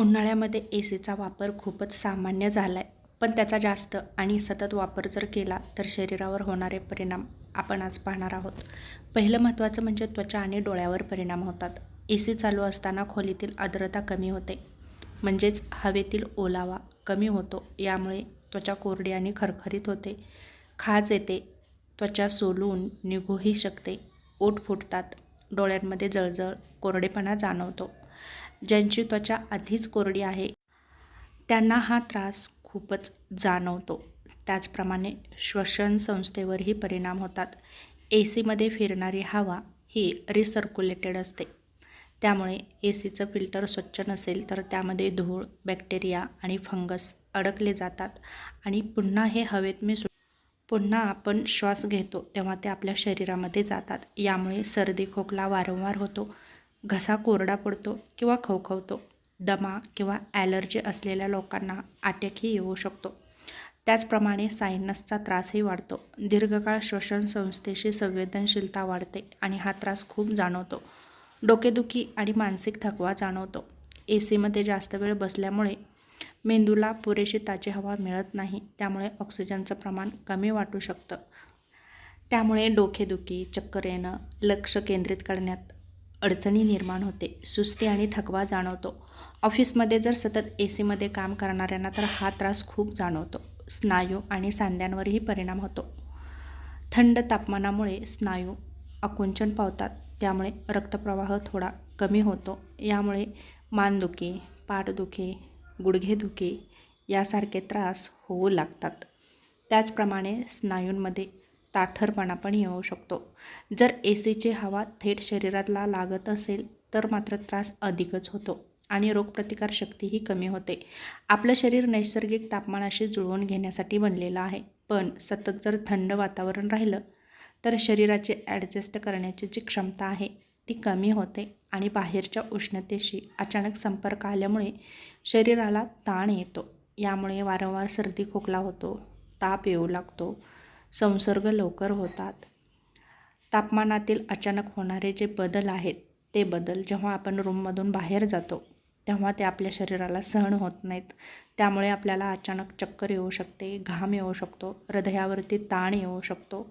उन्हाळ्यामध्ये ए सीचा वापर खूपच सामान्य झाला आहे. पण त्याचा जास्त आणि सतत वापर जर केला तर शरीरावर होणारे परिणाम आपण आज पाहणार आहोत. पहिलं महत्त्वाचं म्हणजे त्वचा आणि डोळ्यावर परिणाम होतात. ए सी चालू असताना खोलीतील आर्द्रता कमी होते, म्हणजेच हवेतील ओलावा कमी होतो. यामुळे त्वचा कोरडी आणि खरखरीत होते, खाज येते, त्वचा सोलून निघूही शकते, ओठ फुटतात, डोळ्यांमध्ये जळजळ, कोरडेपणा जाणवतो. ज्यांची त्वचा आधीच कोरडी आहे त्यांना हा त्रास खूपच जाणवतो. त्याचप्रमाणे श्वसन संस्थेवरही परिणाम होतात. ए सीमध्ये फिरणारी हवा ही रिसर्क्युलेटेड असते. त्यामुळे ए सीचं फिल्टर स्वच्छ नसेल तर त्यामध्ये धूळ, बॅक्टेरिया आणि फंगस अडकले जातात आणि पुन्हा हे हवेत मिसळून पुन्हा आपण श्वास घेतो तेव्हा ते आपल्या शरीरामध्ये जातात. यामुळे सर्दी खोकला वारंवार होतो, घसा कोरडा पडतो किंवा खवखवतो. दमा किंवा ॲलर्जी असलेल्या लोकांना अटॅकही येऊ शकतो. त्याचप्रमाणे सायनसचा त्रासही वाढतो. दीर्घकाळ श्वसन संस्थेशी संवेदनशीलता वाढते आणि हा त्रास खूप जाणवतो. डोकेदुखी आणि मानसिक थकवा जाणवतो. ए सीमध्ये जास्त वेळ बसल्यामुळे मेंदूला पुरेशी ताजी हवा मिळत नाही, त्यामुळे ऑक्सिजनचं प्रमाण कमी वाटू शकतं. त्यामुळे डोकेदुखी, चक्कर येणं, लक्ष केंद्रित करण्यात अडचणी निर्माण होते, सुस्ती आणि थकवा जाणवतो. ऑफिसमध्ये जर सतत ए सीमध्ये काम करणाऱ्यांना तर हा त्रास खूप जाणवतो. स्नायू आणि सांध्यांवरही परिणाम होतो. थंड तापमानामुळे स्नायू आकुंचन पावतात, त्यामुळे रक्तप्रवाह थोडा कमी होतो. यामुळे मानदुखी, पाठदुखी, गुडघेदुखी यासारखे त्रास होऊ लागतात. त्याचप्रमाणे स्नायूंमध्ये ताठरपणा पण येऊ शकतो. जर ए सीची हवा थेट शरीराला लागत असेल तर मात्र त्रास अधिकच होतो आणि रोगप्रतिकारशक्तीही कमी होते. आपलं शरीर नैसर्गिक तापमानाशी जुळवून घेण्यासाठी बनलेलं आहे, पण सतत जर थंड वातावरण राहिलं तर शरीराची ॲडजस्ट करण्याची जी क्षमता आहे ती कमी होते आणि बाहेरच्या उष्णतेशी अचानक संपर्क आल्यामुळे शरीराला ताण येतो. यामुळे वारंवार सर्दी खोकला होतो, ताप येऊ लागतो, संसर्ग लवकर होतात. तापमानातील अचानक होणारे जे बदल आहेत ते बदल जेव्हा आपण रूममधून बाहेर जातो तेव्हा ते आपल्या शरीराला सहन होत नाहीत. त्यामुळे आपल्याला अचानक चक्कर येऊ शकते, घाम येऊ शकतो, हृदयावरती ताण येऊ शकतो,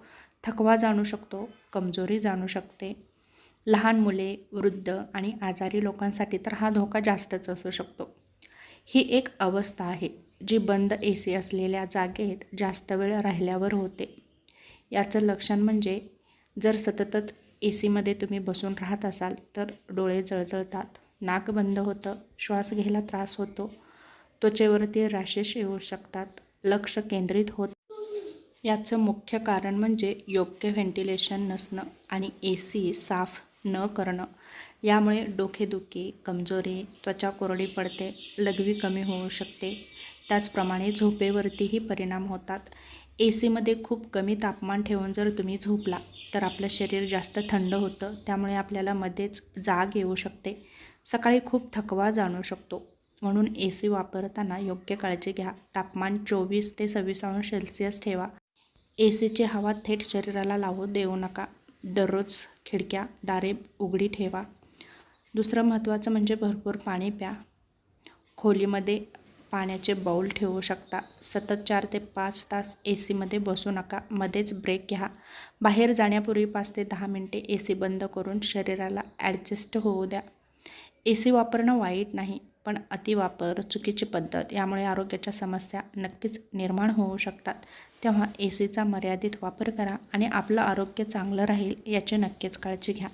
थकवा जाणू शकतो, कमजोरी जाणू शकते. लहान मुले, वृद्ध आणि आजारी लोकांसाठी तर हा धोका जास्तच असू शकतो. ही एक अवस्था आहे जी बंद ए सी असलेल्या जागेत जास्त वेळ राहिल्यावर होते. याचं लक्षण म्हणजे जर सततच ए सीमध्ये तुम्ही बसून राहत असाल तर डोळे जळजळतात, नाक बंद होतं, श्वास घ्यायला त्रास होतो, त्वचेवरती रॅशेस येऊ शकतात, लक्ष केंद्रित होत. याचं मुख्य कारण म्हणजे योग्य व्हेंटिलेशन नसणं आणि ए सी साफ न करणं. यामुळे डोकेदुखी, कमजोरी, त्वचा कोरडी पडते, लघवी कमी होऊ शकते. त्याचप्रमाणे झोपेवरतीही परिणाम होतात. ए सीमध्ये खूप कमी तापमान ठेवून जर तुम्ही झोपला तर आपलं शरीर जास्त थंड होतं, त्यामुळे आपल्याला मध्येच जाग येऊ शकते. सकाळी खूप थकवा जाणवू शकतो. म्हणून ए सी वापरताना योग्य काळजी घ्या. तापमान 24 ते 26 अंश सेल्सिअस ठेवा. ए सीची हवा थेट शरीराला लावू देऊ नका. दररोज खिडक्या, दारे उघडी ठेवा. दुसरं महत्त्वाचं म्हणजे भरपूर पाणी प्या. खोलीमध्ये पाण्याचे बाऊल ठेवू शकता. सतत 4 ते 5 तास ए सीमध्ये बसू नका. मध्येच ब्रेक घ्या. बाहेर जाण्यापूर्वी 5 ते 10 मिनिटे ए सी बंद करून शरीराला ॲडजस्ट होऊ द्या. ए सी वापरणं वाईट नाही, पण अतिवापर, चुकीची पद्धत यामुळे आरोग्याच्या समस्या नक्कीच निर्माण होऊ शकतात. तेव्हा ए सीचा मर्यादित वापर करा आणि आपलं आरोग्य चांगलं राहील याची नक्कीच काळजी घ्या.